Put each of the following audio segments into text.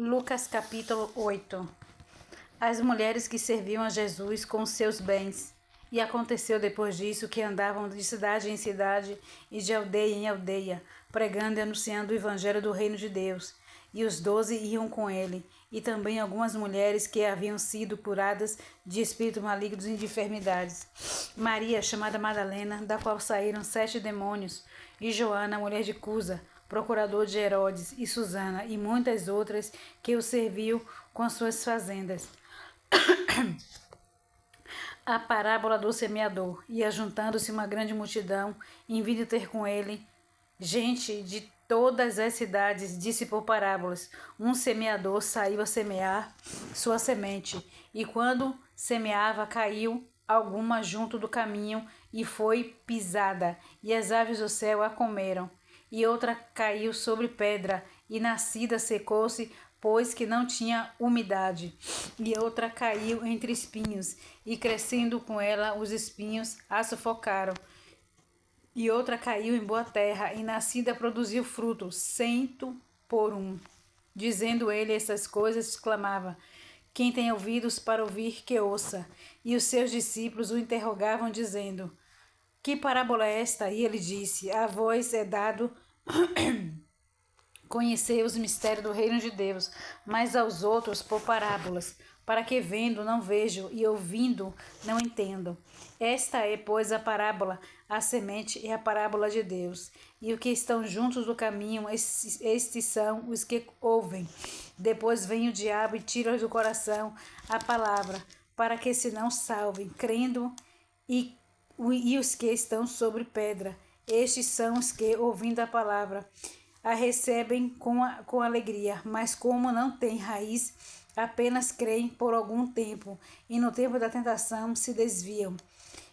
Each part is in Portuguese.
Lucas capítulo 8. As mulheres que serviam a Jesus com seus bens. E aconteceu depois disso que andavam de cidade em cidade e de aldeia em aldeia, pregando e anunciando o evangelho do reino de Deus. E os 12 iam com ele, e também algumas mulheres que haviam sido curadas de espíritos malignos e de enfermidades. Maria, chamada Madalena, da qual saíram 7 demônios, e Joana, mulher de Cusa, procurador de Herodes, e Susana, e muitas outras que o serviam com as suas fazendas. A parábola do semeador. E ajuntando-se uma grande multidão, em vindo ter com ele gente de todas as cidades, disse por parábolas: um semeador saiu a semear sua semente, e quando semeava, caiu alguma junto do caminho, e foi pisada, e as aves do céu a comeram. E outra caiu sobre pedra, e nascida secou-se, pois que não tinha umidade. E outra caiu entre espinhos, e crescendo com ela os espinhos a sufocaram. E outra caiu em boa terra, e nascida produziu fruto, 100 por 1. Dizendo ele essas coisas, exclamava: quem tem ouvidos para ouvir, que ouça. E os seus discípulos o interrogavam, dizendo: que parábola é esta? E ele disse: a vós é dado conhecer os mistérios do reino de Deus, mas aos outros por parábolas, para que vendo não vejam e ouvindo não entendam. Esta é, pois, a parábola, a semente é a parábola de Deus. E os que estão juntos do caminho, estes são os que ouvem. Depois vem o diabo e tira do coração a palavra, para que se não salvem, crendo, e os que estão sobre pedra. Estes são os que, ouvindo a palavra, a recebem com alegria, mas como não têm raiz, apenas creem por algum tempo, e no tempo da tentação se desviam.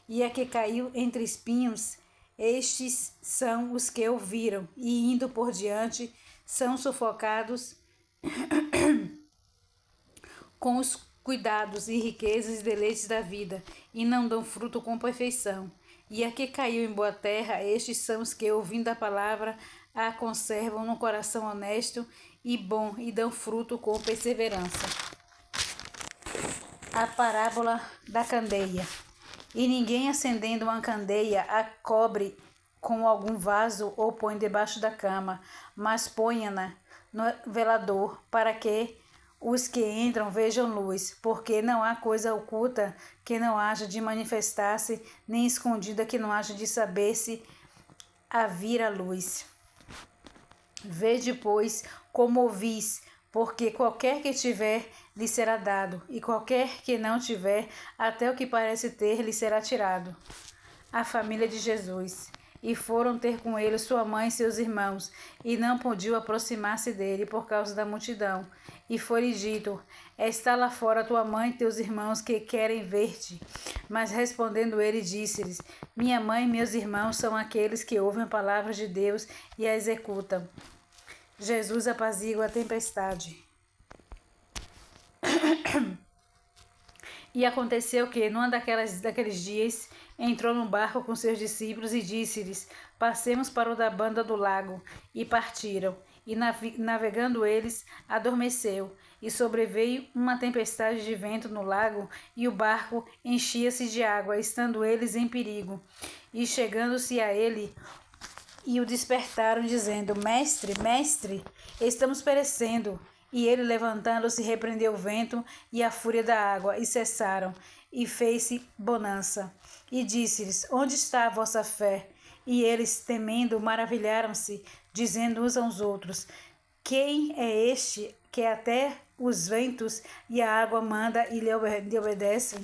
E a que caiu entre espinhos, estes são os que ouviram, e indo por diante, são sufocados com os cuidados e riquezas e deleites da vida, e não dão fruto com perfeição. E a que caiu em boa terra, estes são os que, ouvindo a palavra, a conservam no coração honesto e bom, e dão fruto com perseverança. A parábola da candeia. E ninguém, acendendo uma candeia, a cobre com algum vaso ou põe debaixo da cama, mas ponha-na no velador, para que os que entram vejam luz, porque não há coisa oculta que não haja de manifestar-se, nem escondida que não haja de saber-se a vir à luz. Vede, pois, como ouvis, porque qualquer que tiver lhe será dado, e qualquer que não tiver, até o que parece ter lhe será tirado. A família de Jesus. E foram ter com ele sua mãe e seus irmãos, e não podiam aproximar-se dele por causa da multidão. E foi-lhe dito: está lá fora tua mãe e teus irmãos, que querem ver-te. Mas respondendo ele, disse-lhes: minha mãe e meus irmãos são aqueles que ouvem a palavra de Deus e a executam. Jesus apazigua a tempestade. E aconteceu que, num daqueles dias, entrou num barco com seus discípulos e disse-lhes: passemos para o da banda do lago. E partiram. E navegando eles, adormeceu. E sobreveio uma tempestade de vento no lago, e o barco enchia-se de água, estando eles em perigo. E chegando-se a ele, e o despertaram, dizendo: mestre, mestre, estamos perecendo. E ele, levantando-se, repreendeu o vento e a fúria da água, e cessaram, e fez-se bonança. E disse-lhes: onde está a vossa fé? E eles, temendo, maravilharam-se, dizendo uns aos outros: quem é este que até os ventos e a água manda e lhe obedecem?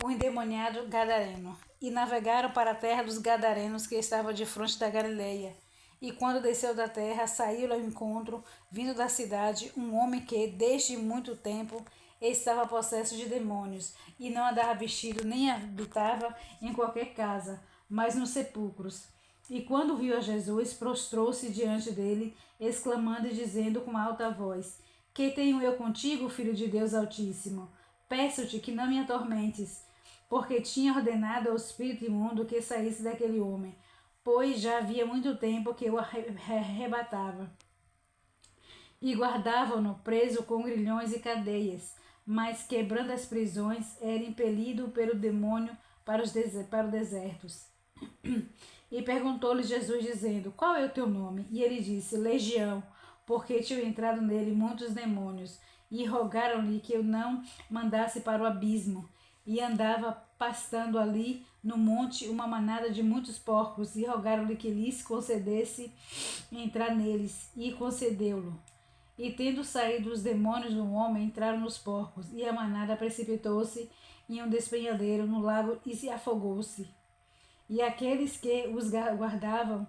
O endemoniado gadareno. E navegaram para a terra dos gadarenos, que estava defronte da Galileia. E quando desceu da terra, saiu ao encontro, vindo da cidade, um homem que, desde muito tempo, estava possesso de demônios, e não andava vestido, nem habitava em qualquer casa, mas nos sepulcros. E quando viu a Jesus, prostrou-se diante dele, exclamando e dizendo com alta voz: que tenho eu contigo, Filho de Deus Altíssimo? Peço-te que não me atormentes, porque tinha ordenado ao espírito imundo que saísse daquele homem, pois já havia muito tempo que eu arrebatava. e guardavam-no preso com grilhões e cadeias, mas, quebrando as prisões, era impelido pelo demônio para os desertos. E perguntou-lhe Jesus, dizendo: Qual é o teu nome? E ele disse: Legião, porque tinham entrado nele muitos demônios. E rogaram-lhe que eu não mandasse para o abismo. E andava pastando ali no monte uma manada de muitos porcos, e rogaram-lhe que lhes concedesse entrar neles, e concedeu-lo. E tendo saído os demônios do homem, entraram nos porcos, e a manada precipitou-se em um despenhadeiro no lago e se afogou-se. E aqueles que os guardavam,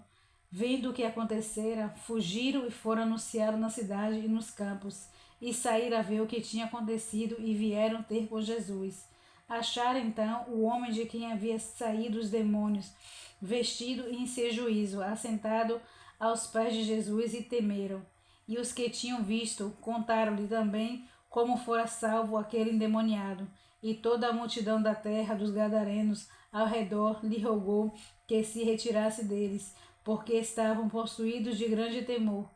vendo o que acontecera, fugiram e foram anunciá-lo na cidade e nos campos, e saíram a ver o que tinha acontecido e vieram ter com Jesus. Acharam então o homem de quem havia saído os demônios, vestido em seu juízo, assentado aos pés de Jesus, e temeram. E os que tinham visto contaram-lhe também como fora salvo aquele endemoniado. E toda a multidão da terra dos gadarenos ao redor lhe rogou que se retirasse deles, porque estavam possuídos de grande temor.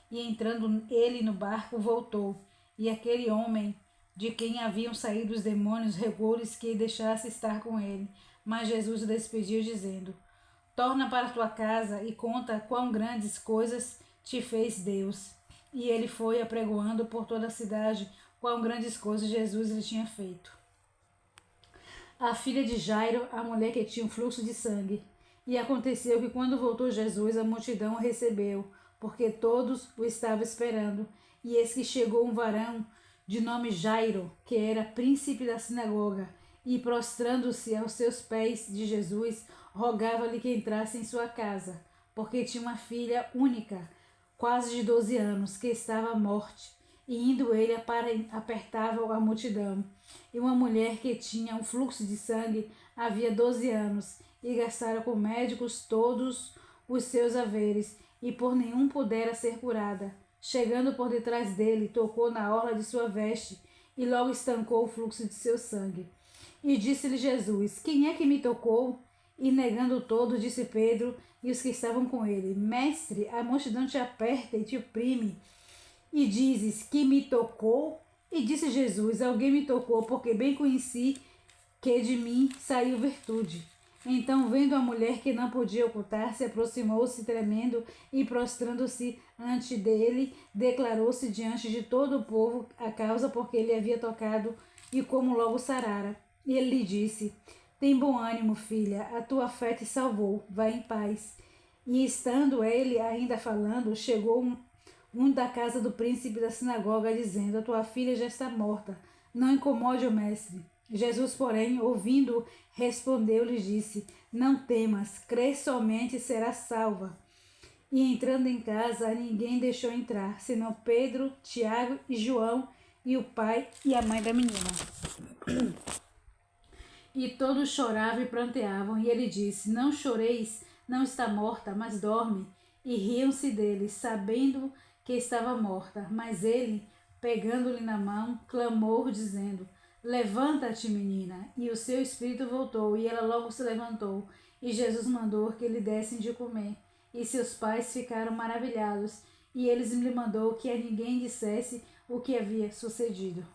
E entrando ele no barco, voltou. E aquele homem, de quem haviam saído os demônios, rogou-lhes que deixasse estar com ele. Mas Jesus o despediu, dizendo: Torna para tua casa e conta quão grandes coisas te fez Deus. E ele foi apregoando por toda a cidade quão grandes coisas Jesus lhe tinha feito. A filha de Jairo, a mulher que tinha um fluxo de sangue. E aconteceu que quando voltou Jesus, a multidão o recebeu, porque todos o estavam esperando. E eis que chegou um varão de nome Jairo, que era príncipe da sinagoga, e prostrando-se aos seus pés de Jesus, rogava-lhe que entrasse em sua casa, porque tinha uma filha única, quase de 12 anos, que estava à morte. E indo ele apertava a multidão. E uma mulher que tinha um fluxo de sangue havia 12 anos, e gastara com médicos todos os seus haveres, e por nenhum pudera ser curada. Chegando por detrás dele, tocou na orla de sua veste, e logo estancou o fluxo de seu sangue. E disse-lhe Jesus: Quem é que me tocou? E negando todo, disse Pedro e os que estavam com ele: Mestre, a multidão te aperta e te oprime, e dizes que me tocou? E disse Jesus: Alguém me tocou, porque bem conheci que de mim saiu virtude. Então, vendo a mulher que não podia ocultar-se, aproximou-se tremendo e, prostrando-se ante dele, declarou-se diante de todo o povo a causa porque ele havia tocado e como logo sarara. E ele lhe disse: Tem bom ânimo, filha, a tua fé te salvou, vai em paz. E estando ele ainda falando, chegou um da casa do príncipe da sinagoga, dizendo: A tua filha já está morta, não incomode o mestre. Jesus, porém, ouvindo, respondeu-lhe e disse: Não temas, crê somente e serás salva. E entrando em casa, ninguém deixou entrar, senão Pedro, Tiago e João, e o pai e a mãe da menina. E todos choravam e pranteavam, e ele disse: Não choreis, não está morta, mas dorme. E riam-se dele, sabendo que estava morta. Mas ele, pegando-lhe na mão, clamou, dizendo: Levanta-te, menina. E o seu espírito voltou, e ela logo se levantou. E Jesus mandou que lhe dessem de comer. E seus pais ficaram maravilhados, e eles lhe mandou que a ninguém dissesse o que havia sucedido.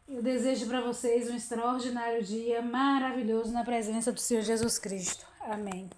Eu desejo para vocês um extraordinário dia maravilhoso na presença do Senhor Jesus Cristo. Amém.